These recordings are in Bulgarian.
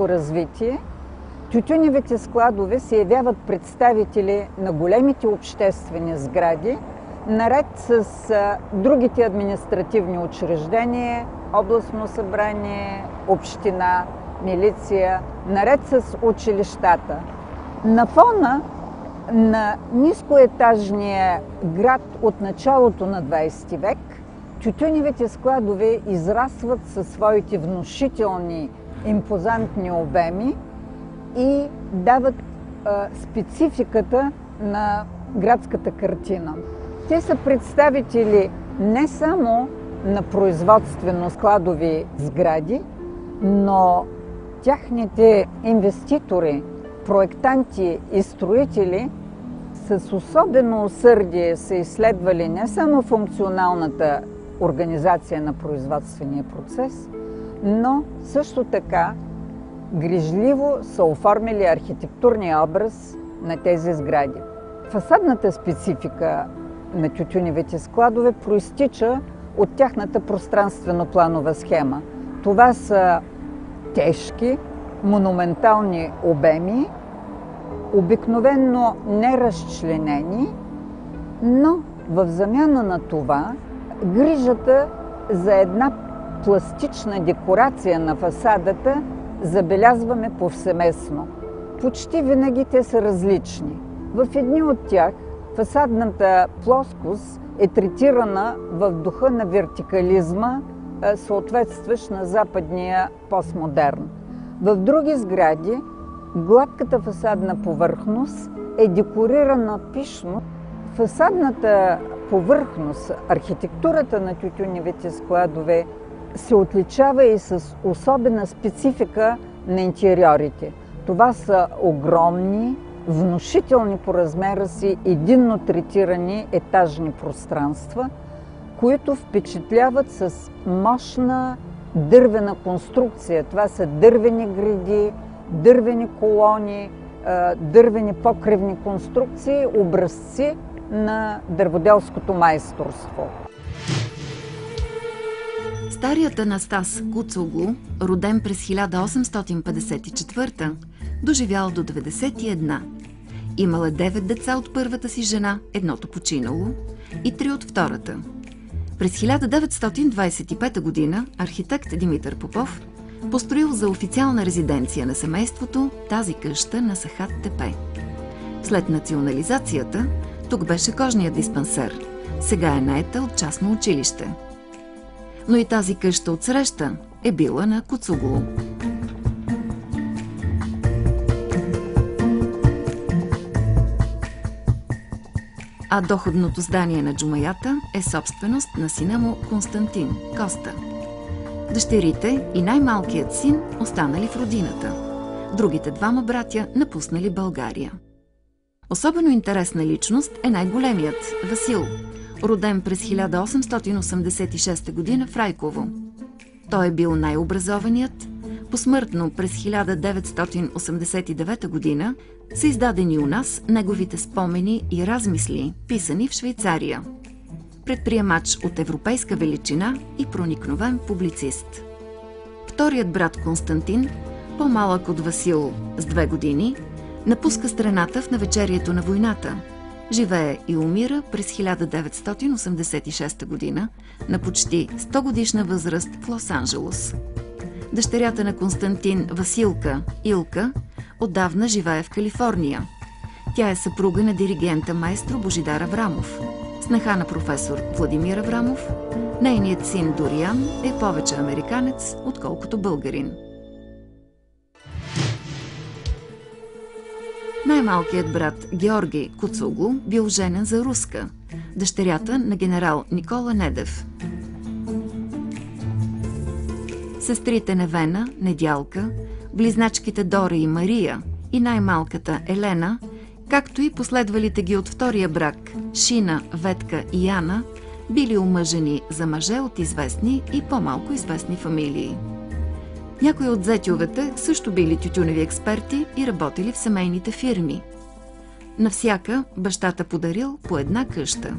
развитие, тютюневите складове се явяват представители на големите обществени сгради, наред с другите административни учреждения, областно събрание, община, милиция, наред с училищата. На фона на нискоетажния град от началото на 20 век, тютюневите складове израстват със своите внушителни, импозантни обеми и дават спецификата на градската картина. Те са представители не само на производствено-складови сгради, но тяхните инвеститори, проектанти и строители с особено усърдие са изследвали не само функционалната организация на производствения процес, но също така грижливо са оформили архитектурния образ на тези сгради. Фасадната специфика на тютюневите складове проистича от тяхната пространствено-планова схема. Това са тежки, монументални обеми, обикновенно неразчленени, но в замяна на това грижата за една пластична декорация на фасадата забелязваме повсеместно. Почти винаги те са различни. В едни от тях фасадната плоскост е третирана в духа на вертикализма, съответстващ на западния постмодерн. В други сгради гладката фасадна повърхност е декорирана пишно. Фасадната повърхност, архитектурата на тютюневите складове се отличава и с особена специфика на интериорите. Това са огромни, внушителни по размера си, единно третирани етажни пространства, които впечатляват с мощна дървена конструкция. Това са дървени греди, дървени колони, дървени покривни конструкции, образци на дърводелското майсторство. Старият Анастас Куцуглу, роден през 1854, доживял до 91. Имал е 9 деца от първата си жена, едното починало, и 3 от втората. През 1925 година архитект Димитър Попов построил за официална резиденция на семейството тази къща на Сахат Тепе. След национализацията тук беше кожният диспансер, сега е наета от частно училище. Но и тази къща отсреща е била на Куцуглу. А доходното здание на джумаята е собственост на сина му Константин Коста. Дъщерите и най-малкият син останали в родината. Другите двама братя напуснали България. Особено интересна личност е най-големият Васил, роден през 1886 г. в Райково. Той е бил най-образованият. Посмъртно през 1989 г. са издадени у нас неговите спомени и размисли, писани в Швейцария. Предприемач от европейска величина и проникновен публицист. Вторият брат Константин, по-малък от Васил с 2 години, напуска страната в навечерието на войната. Живее и умира през 1986 г. на почти 100 годишна възраст в Лос-Анджелос. Дъщерята на Константин, Василка, Илка, отдавна живее в Калифорния. Тя е съпруга на диригента маестро Божидар Аврамов, снаха на професор Владимир Аврамов. Нейният син Дориан е повече американец, отколкото българин. Най-малкият брат Георги Куцуглу бил женен за руска, дъщерята на генерал Никола Недев. Сестрите Невена, Недялка, близначките Дора и Мария и най-малката Елена, както и последвалите ги от втория брак Шина, Ветка и Яна, били омъжени за мъже от известни и по-малко известни фамилии. Някои от зетьовете също били тютюневи експерти и работили в семейните фирми. На всяка бащата подарил по една къща.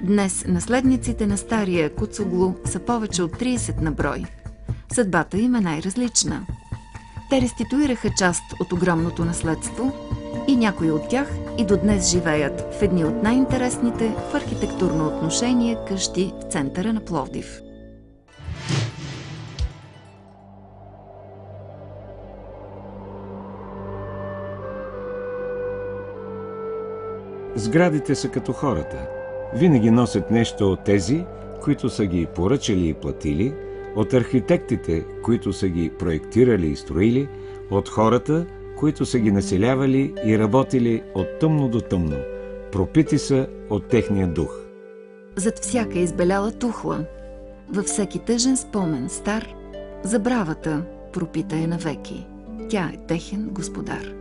Днес наследниците на стария Куцуглу са повече от 30 на брой. Съдбата им е най-различна. Те реституираха част от огромното наследство и някои от тях и до днес живеят в едни от най-интересните в архитектурно отношение къщи в центъра на Пловдив. Сградите са като хората. Винаги носят нещо от тези, които са ги поръчали и платили, от архитектите, които са ги проектирали и строили, от хората, които са ги населявали и работили от тъмно до тъмно. Пропити са от техния дух. Зад всяка избеляла тухла, във всеки тъжен спомен стар, забравата пропита е навеки. Тя е техен господар.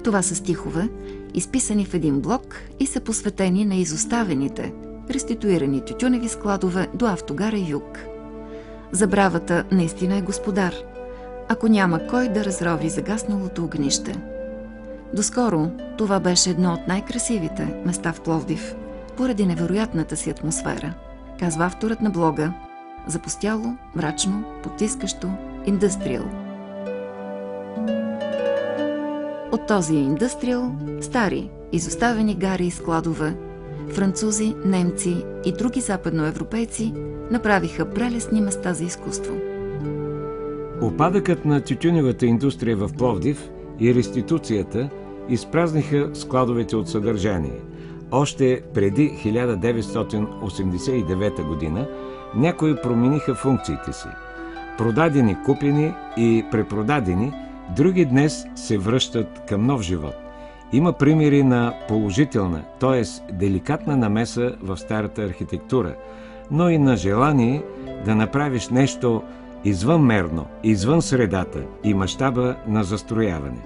Това са стихове, изписани в един блок и са посветени на изоставените, реституирани тютюневи складове до автогара Юг. Забравата наистина е господар, ако няма кой да разрови загасналото огнище. Доскоро това беше едно от най-красивите места в Пловдив, поради невероятната си атмосфера, казва авторът на блога, запустяло, мрачно, потискащо, индъстриал. От този индъстриал стари, изоставени гари и складове, французи, немци и други западноевропейци направиха прелесни места за изкуство. Опадъкът на тютюневата индустрия в Пловдив и реституцията изпразниха складовете от съдържание. Още преди 1989 година някои промениха функциите си. Продадени, купени и препродадени, други днес се връщат към нов живот. Има примери на положителна, т.е. деликатна намеса в старата архитектура, но и на желание да направиш нещо извънмерно, извън средата и мащаба на застрояване.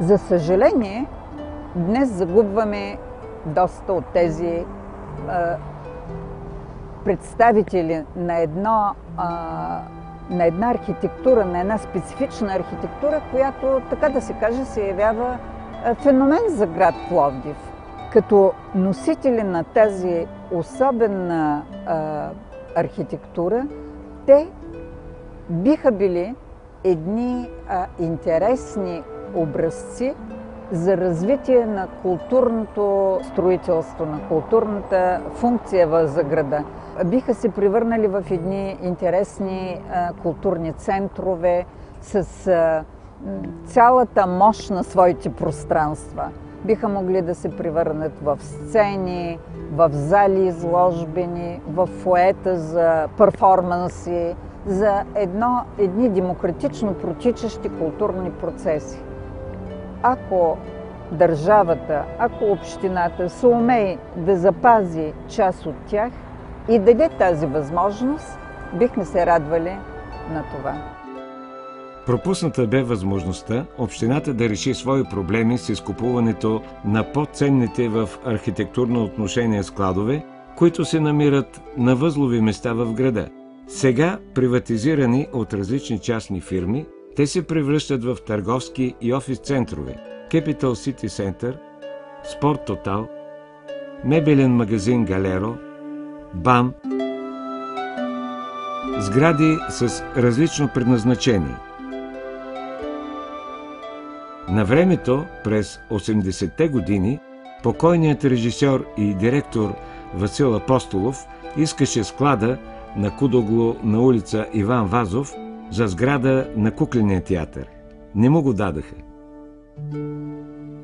За съжаление, днес загубваме доста от тези представители на една архитектура, на една специфична архитектура, която, така да се каже, се явява феномен за град Пловдив. Като носители на тази особена архитектура, те биха били едни интересни образци за развитие на културното строителство, на културната функция за града. Биха се превърнали в едни интересни културни центрове с цялата мощ на своите пространства. Биха могли да се превърнат в сцени, в зали изложбени, в фоета за перформанси, за едни демократично протичащи културни процеси. Ако държавата, ако общината се умее да запази част от тях и даде тази възможност, бихме се радвали на това. Пропусната бе възможността общината да реши свои проблеми с изкупуването на по-ценните в архитектурно отношение складове, които се намират на възлови места в града. Сега, приватизирани от различни частни фирми, те се превръщат в търговски и офис центрове, Capital City Center, Спорт Тотал, мебелен магазин Галеро, БАМ, сгради с различно предназначение. На времето, през 80-те години, покойният режисьор и директор Васил Апостолов искаше склада на Кудогло на улица Иван Вазов за сграда на Кукления театър. Не му го дадаха.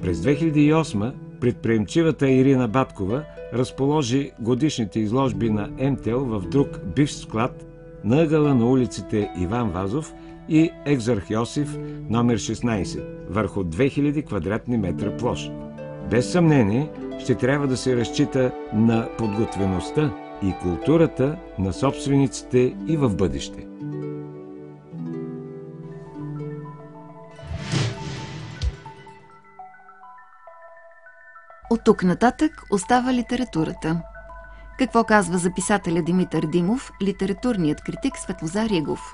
През 2008 предприемчивата Ирина Баткова разположи годишните изложби на МТЛ в друг бивш склад на ъгъла на улиците Иван Вазов и Екзарх Йосиф номер 16 върху 2000 квадратни метра площ. Без съмнение ще трябва да се разчита на подготвеността и културата на собствениците и в бъдеще. От тук нататък остава литературата. Какво казва за писателя Димитър Димов, литературният критик Светлозар Игов?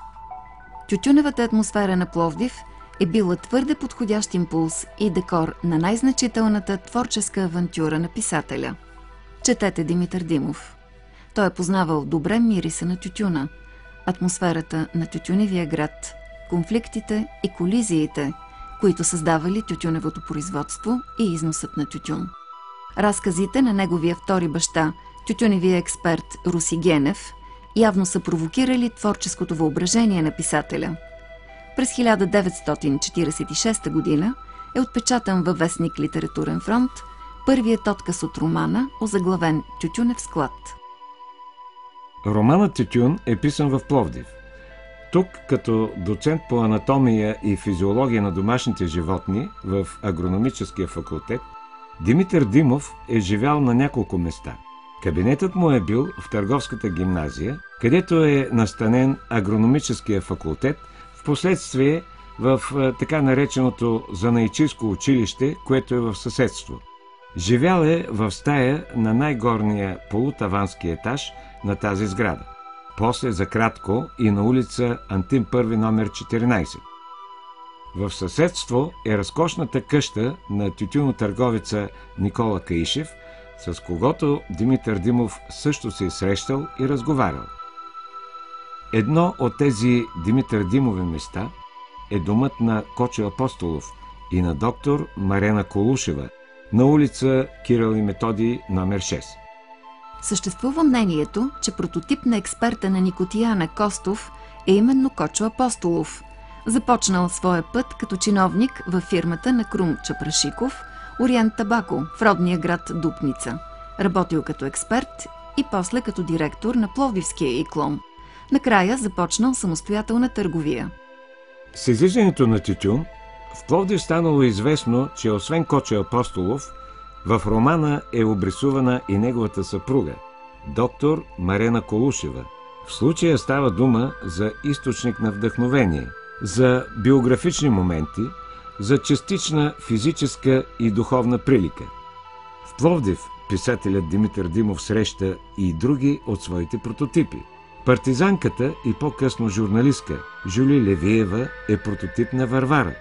Тютюневата атмосфера на Пловдив е била твърде подходящ импулс и декор на най-значителната творческа авантюра на писателя. Четете Димитър Димов. Той е познавал добре мириса на тютюна, атмосферата на тютюневия град, конфликтите и колизиите, които създавали тютюневото производство и износът на тютюн. Разказите на неговия втори баща, тютюневия експерт Руси Генев, явно са провокирали творческото въображение на писателя. През 1946 година е отпечатан във вестник Литературен фронт първият отказ от романа, озаглавен «Тютюнев склад». Романът «Тютюн» е писан в Пловдив. Тук, като доцент по анатомия и физиология на домашните животни в Агрономическия факултет, Димитър Димов е живял на няколко места. Кабинетът му е бил в Търговската гимназия, където е настанен Агрономическия факултет, впоследствие в така нареченото занаятчийско училище, което е в съседство. Живял е в стая на най-горния полутавански етаж на тази сграда. После за кратко и на улица Антим Първи номер 14. В съседство е разкошната къща на тютюнотърговеца Никола Каишев, с когото Димитър Димов също се е срещал и разговарял. Едно от тези Димитър Димови места е домът на Кочо Апостолов и на доктор Марена Колушева на улица Кирил и Методий номер 6. Съществува мнението, че прототип на експерта на Никотияна Костов е именно Кочо Апостолов, започнал своя път като чиновник във фирмата на Крум Чапрашиков, Ориент Табако в родния град Дупница. Работил като експерт и после като директор на Пловдивския иклон. Накрая започнал самостоятелна търговия. С излизането на тютюн, в Пловдив станало известно, че освен Кочо Апостолов, в романа е обрисувана и неговата съпруга, доктор Марена Колушева. В случая става дума за източник на вдъхновение, за биографични моменти, за частична физическа и духовна прилика. В Пловдив писателят Димитър Димов среща и други от своите прототипи. Партизанката и по-късно журналистка Жули Левиева е прототип на Варвара.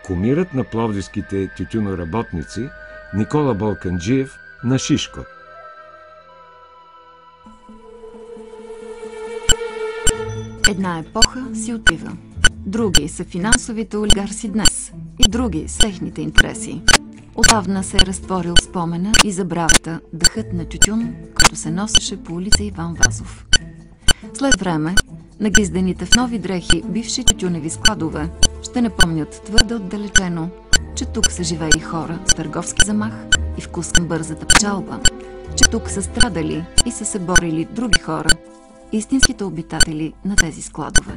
Кумирът на пловдивските тютюноработници Никола Балканджиев на Шишко. Една епоха си отива. Други са финансовите олигарси днес и други с техните интереси. Отдавна се е разтворил спомена и забравата дъхът на тютюн, който се носеше по улица Иван Вазов. След време, нагизданите в нови дрехи бивши тютюневи складове ще не помнят твърде отдалечено, че тук са живеели хора с търговски замах и вкус към бързата печалба, че тук са страдали и са се борили други хора, истинските обитатели на тези складове.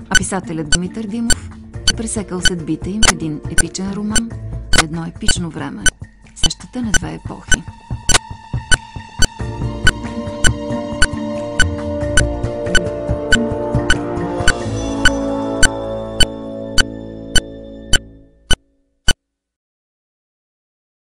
А писателят Димитър Димов е пресекал съдбите им в един епичен роман в едно епично време, същата на две епохи.